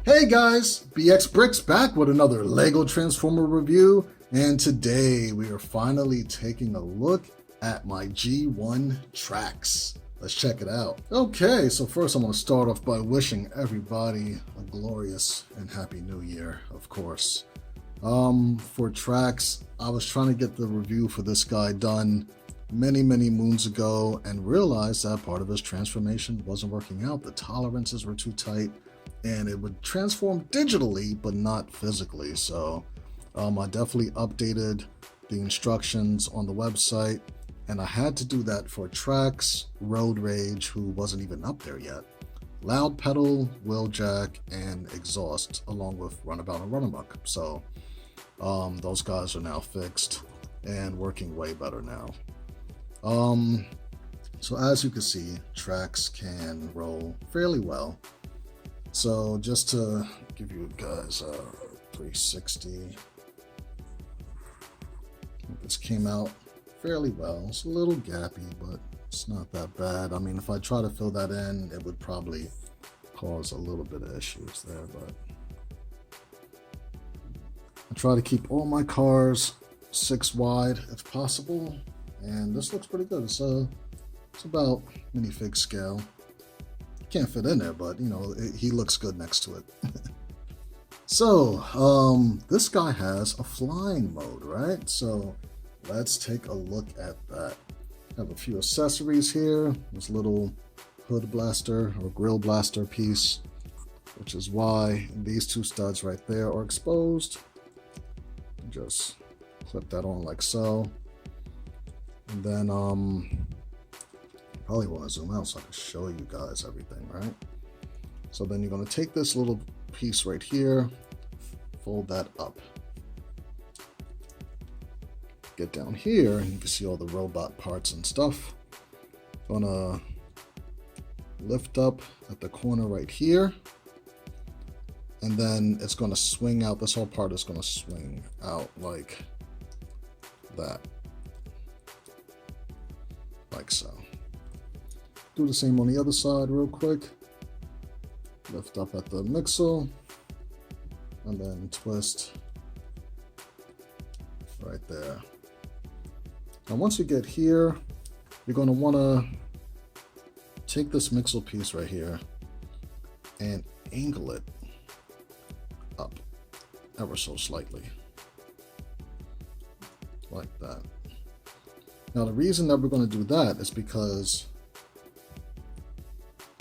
Hey guys, Brix back with another LEGO Transformer review, and today we are finally taking a look at my G1 Trax. Let's check it out. Okay, so first I'm going to start off by wishing everybody a glorious and happy new year, of course. For Trax, I was trying to get the review for this guy done many moons ago and realized that part of his transformation wasn't working out. The tolerances were too tight and it would transform digitally but not physically. So I definitely updated the instructions on the website, and I had to do that for Trax, Road Rage, who wasn't even up there yet, Loud Pedal, Wheel Jack, and Exhaust, along with Runabout and Runamuck. So those guys are now fixed and working way better now. So as you can see, Trax can roll fairly well. So just to give you guys a 360, this came out fairly well. It's a little gappy, but it's not that bad. I mean, if I try to fill that in, it would probably cause a little bit of issues there, but I try to keep all my cars 6 wide if possible, and this looks pretty good. It's about minifig scale. Can't fit in there, but you know, he looks good next to it. So this guy has a flying mode, right? So let's take a look at that. I have a few accessories here. This little hood blaster or grill blaster piece, which is why these 2 studs right there are exposed. Just clip that on like so, and then probably want to zoom out so I can show you guys everything, right? So then you're going to take this little piece right here, fold that up, get down here, and you can see all the robot parts and stuff. Gonna lift up at the corner right here, and then it's going to swing out. This whole part is going to swing out like that, like so. Do the same on the other side real quick. Lift up at the mixel and then twist right there. Now once you get here, you're going to want to take this mixel piece right here and angle it up ever so slightly, like that. Now the reason that we're going to do that is because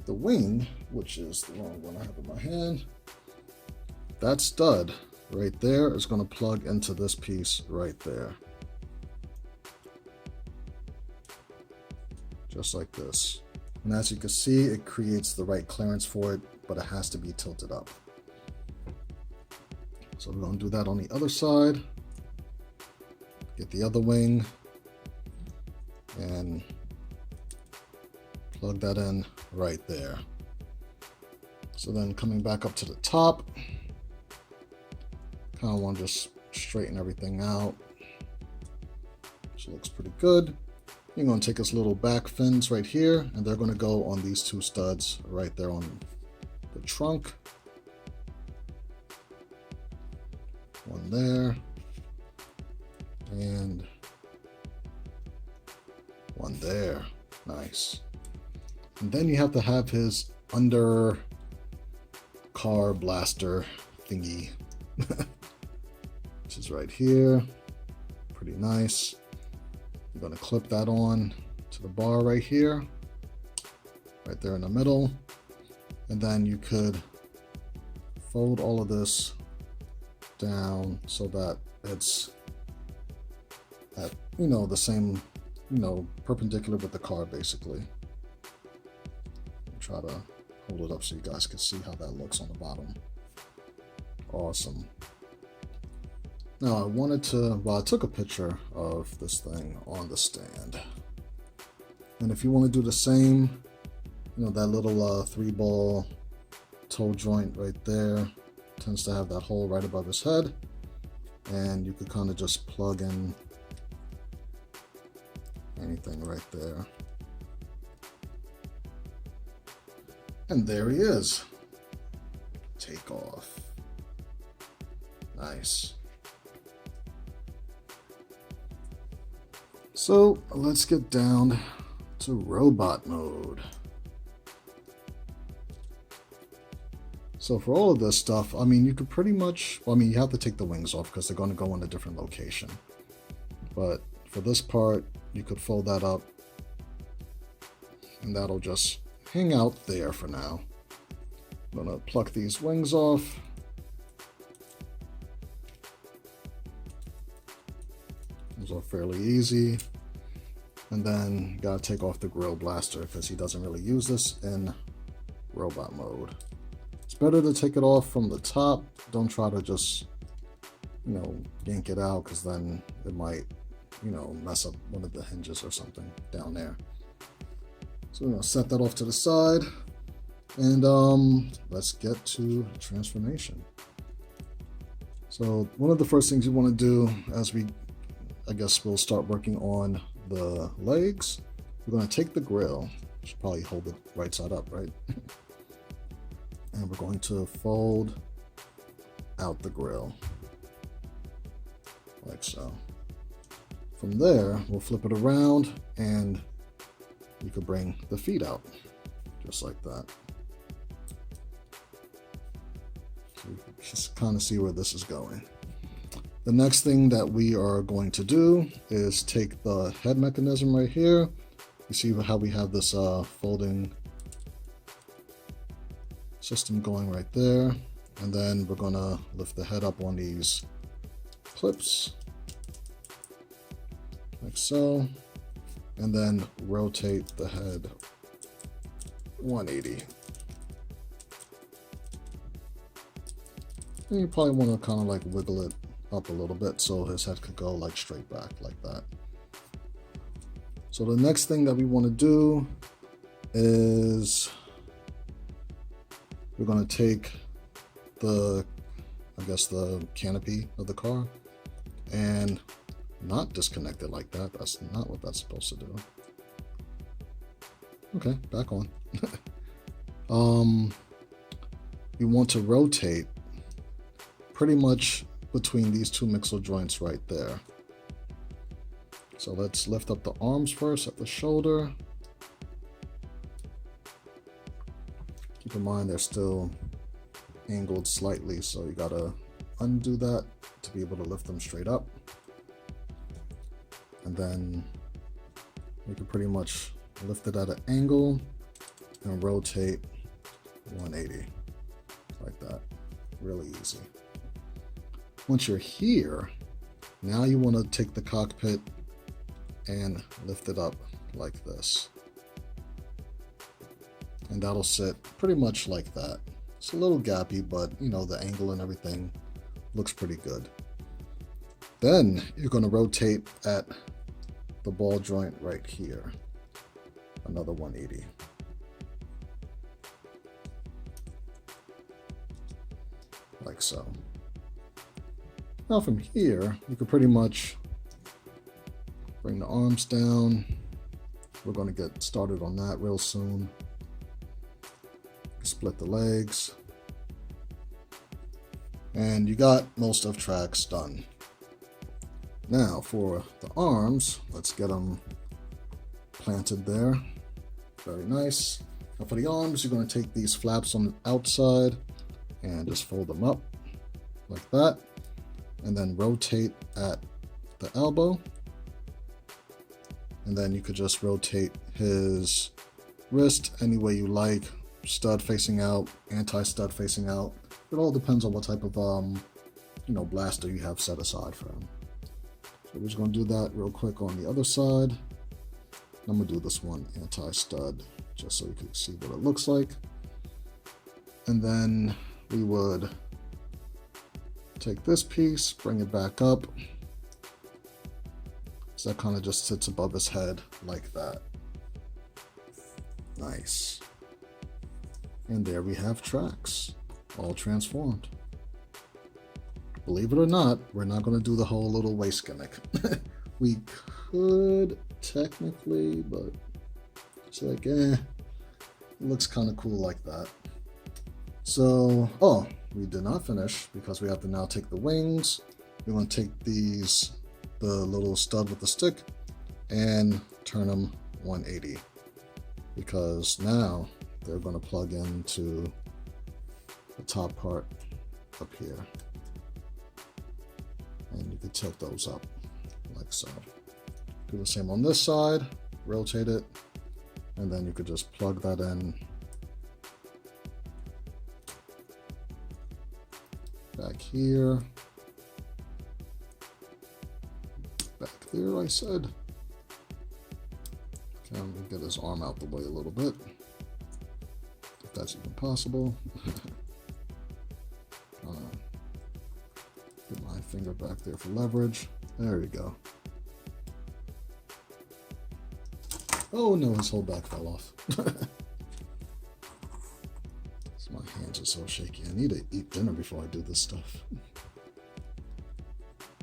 the wing, which is the wrong one I have in my hand, that stud right there is going to plug into this piece right there. Just like this. And as you can see, it creates the right clearance for it, but it has to be tilted up. So we're going to do that on the other side. Get the other wing and plug that in right there. So then coming back up to the top, kind of want to just straighten everything out. Which looks pretty good. You're going to take this little back fins right here, and they're going to go on these 2 studs right there on the trunk. One there, and one there. Nice. And then you have to have his under car blaster thingy, which is right here. Pretty nice. I'm going to clip that on to the bar right here, right there in the middle. And then you could fold all of this down so that it's at, you know, the same, you know, perpendicular with the car basically. Try to hold it up so you guys can see how that looks on the bottom. Awesome. Now I wanted to, well, I took a picture of this thing on the stand. And if you want to do the same, you know, that little 3-ball toe joint right there tends to have that hole right above his head. And you could kind of just plug in anything right there. And there he is. take off. Nice. So let's get down to robot mode. So for all of this stuff, I mean, you could pretty much, well, I mean, you have to take the wings off because they're going to go in a different location. But for this part, you could fold that up and that'll just hang out there for now. I'm going to pluck these wings off. Those are fairly easy. And then you gotta take off the grill blaster because he doesn't really use this in robot mode. It's better to take it off from the top. Don't try to just, yank it out because then it might, mess up one of the hinges or something down there. So we're gonna set that off to the side and let's get to transformation. So one of the first things you want to do as I guess we'll start working on the legs. We're going to take the grill, should probably hold it right side up, right? And we're going to fold out the grill, like so. From there, we'll flip it around and you could bring the feet out, just like that. So you can just kind of see where this is going. The next thing that we are going to do is take the head mechanism right here. You see how we have this folding system going right there. And then we're gonna lift the head up on these clips, like so. And then rotate the head 180. And you probably wanna kind of like wiggle it up a little bit so his head could go like straight back like that. So the next thing that we want to do is we're going to take the canopy of the car and not disconnect it like that. That's not what that's supposed to do. Okay, back on. You want to rotate pretty much between these two mixel joints right there. So let's lift up the arms first at the shoulder. Keep in mind they're still angled slightly, so you gotta undo that to be able to lift them straight up. And then you can pretty much lift it at an angle and rotate 180 like that. Really easy. Once you're here, now you want to take the cockpit and lift it up like this. And that'll sit pretty much like that. It's a little gappy, but the angle and everything looks pretty good. Then you're going to rotate at the ball joint right here. Another 180. Like so. Now from here, you can pretty much bring the arms down. We're going to get started on that real soon. Split the legs. And you got most of tracks done. Now for the arms, let's get them planted there. Very nice. Now for the arms, you're going to take these flaps on the outside and just fold them up like that. And then rotate at the elbow. And then you could just rotate his wrist any way you like. Stud facing out, anti-stud facing out. It all depends on what type of blaster you have set aside for him. So we're just gonna do that real quick on the other side. I'm gonna do this one anti-stud just so you can see what it looks like. And then we would take this piece, bring it back up. So that kind of just sits above his head like that. Nice. And there we have tracks, all transformed. Believe it or not, we're not going to do the whole little waist gimmick. We could technically, but it's like, it looks kind of cool like that. So, oh, we did not finish because we have to now take the wings. We want to take these, the little stud with the stick, and turn them 180 because now they're going to plug into the top part up here. And you can tilt those up like so. Do the same on this side, rotate it, and then you could just plug that in back here, back there, I said. Okay, I'm gonna get his arm out the way a little bit, if that's even possible. Get my finger back there for leverage. There we go. Oh no, his whole back fell off. My hands are so shaky. I need to eat dinner before I do this stuff.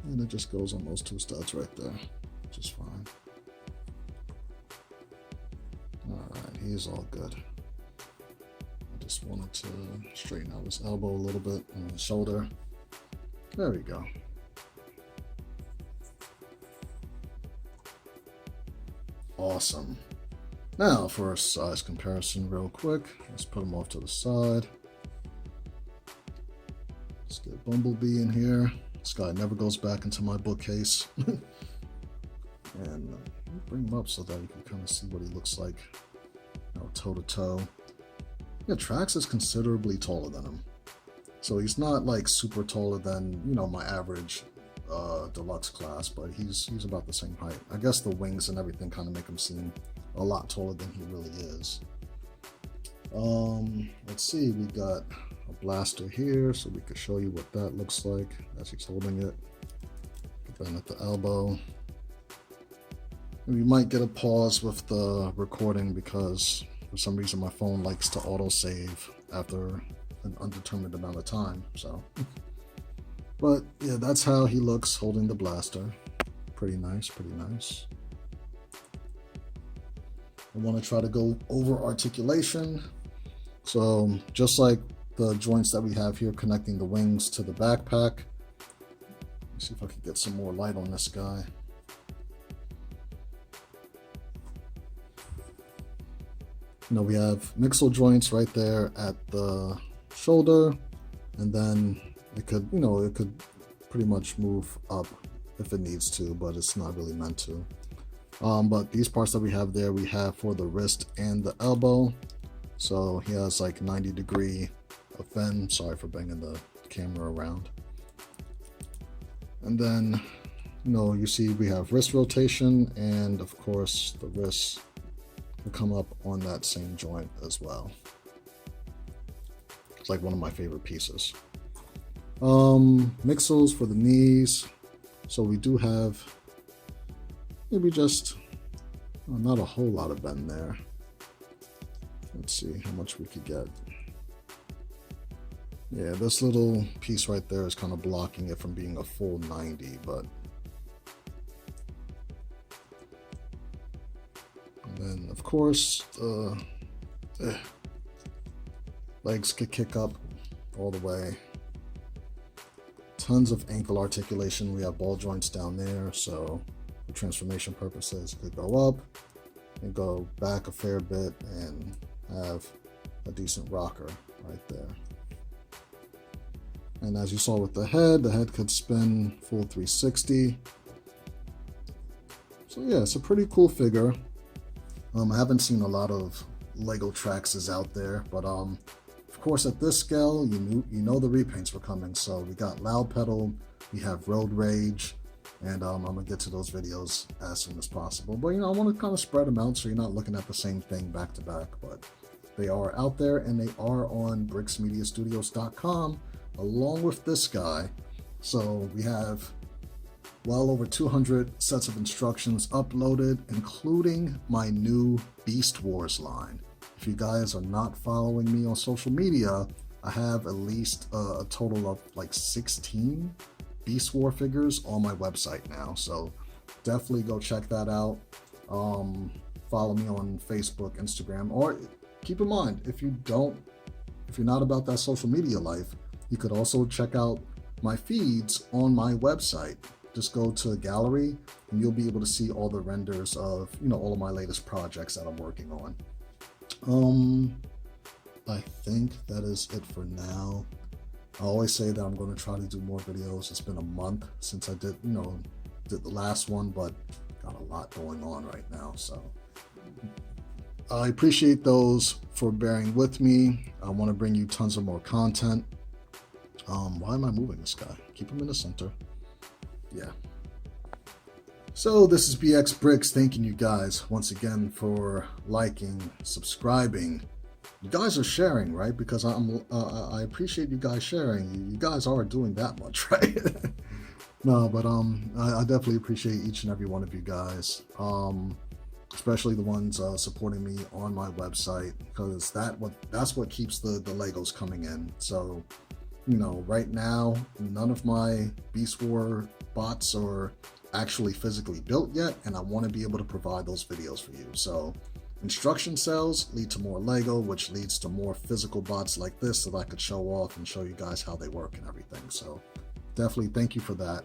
And it just goes on those two studs right there, which is fine. Alright, he's all good. I just wanted to straighten out his elbow a little bit and his shoulder. There we go. Awesome. Now for a size comparison real quick, let's put them off to the side. Let's get Bumblebee in here. This guy never goes back into my bookcase. And bring him up so that you can kind of see what he looks like, toe to toe. Yeah, Trax is considerably taller than him. So he's not like super taller than, you know, my average deluxe class, but he's about the same height. I guess the wings and everything kind of make him seem a lot taller than he really is. Let's see, we got a blaster here, so we could show you what that looks like as he's holding it. Put that at the elbow. And we might get a pause with the recording because for some reason my phone likes to autosave after an undetermined amount of time, so. But yeah, that's how he looks holding the blaster. Pretty nice, pretty nice. I want to try to go over articulation. So just like the joints that we have here connecting the wings to the backpack. Let's see if I can get some more light on this guy. You know, we have mixel joints right there at the shoulder, and then it could, you know, it could pretty much move up if it needs to, but it's not really meant to. But these parts that we have there, we have for the wrist and the elbow. So he has like 90-degree of bend. Sorry for banging the camera around. And then, you know, you see we have wrist rotation, and of course the wrist will come up on that same joint as well. It's like one of my favorite pieces. Mixels for the knees. So we do have maybe just not a whole lot of bend there. Let's see how much we could get. Yeah, this little piece right there is kind of blocking it from being a full 90, but and then of course legs could kick up all the way. Tons of ankle articulation. We have ball joints down there, so for transformation purposes, it could go up and go back a fair bit and have a decent rocker right there. And as you saw with the head could spin full 360. So yeah, it's a pretty cool figure. I haven't seen a lot of Lego Traxes out there, but of course at this scale, you know the repaints were coming. So we got Loud Pedal, we have Road Rage, and I'm gonna get to those videos as soon as possible. But you know, I want to kind of spread them out so you're not looking at the same thing back to back. But they are out there, and they are on BrixMediaStudios.com along with this guy. So we have well over 200 sets of instructions uploaded, including my new Beast Wars line. If you guys are not following me on social media, I have at least a total of like 16 Beast War figures on my website now. So definitely go check that out. Follow me on Facebook, Instagram, or keep in mind, if if you're not about that social media life, you could also check out my feeds on my website. Just go to gallery and you'll be able to see all the renders of, all of my latest projects that I'm working on. I think that is it for now. I always say that I'm going to try to do more videos. It's been a month since I did the last one, but got a lot going on right now. So I appreciate those for bearing with me. I want to bring you tons of more content. Why am I moving this guy? Keep him in the center. Yeah. So this is BX Brix thanking you guys once again for liking, subscribing. You guys are sharing, right? Because I appreciate you guys sharing. You guys are doing that much, right? No, but I definitely appreciate each and every one of you guys, especially the ones supporting me on my website, because that's what keeps the Legos coming in. So, right now, none of my Beast War bots are actually physically built yet, and I want to be able to provide those videos for you. So instruction cells lead to more Lego, which leads to more physical bots like this that I could show off and show you guys how they work and everything. So definitely thank you for that.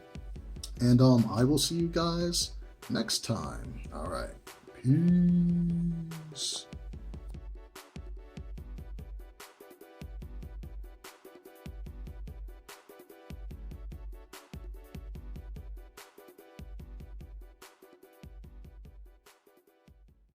And I will see you guys next time. All right. Peace.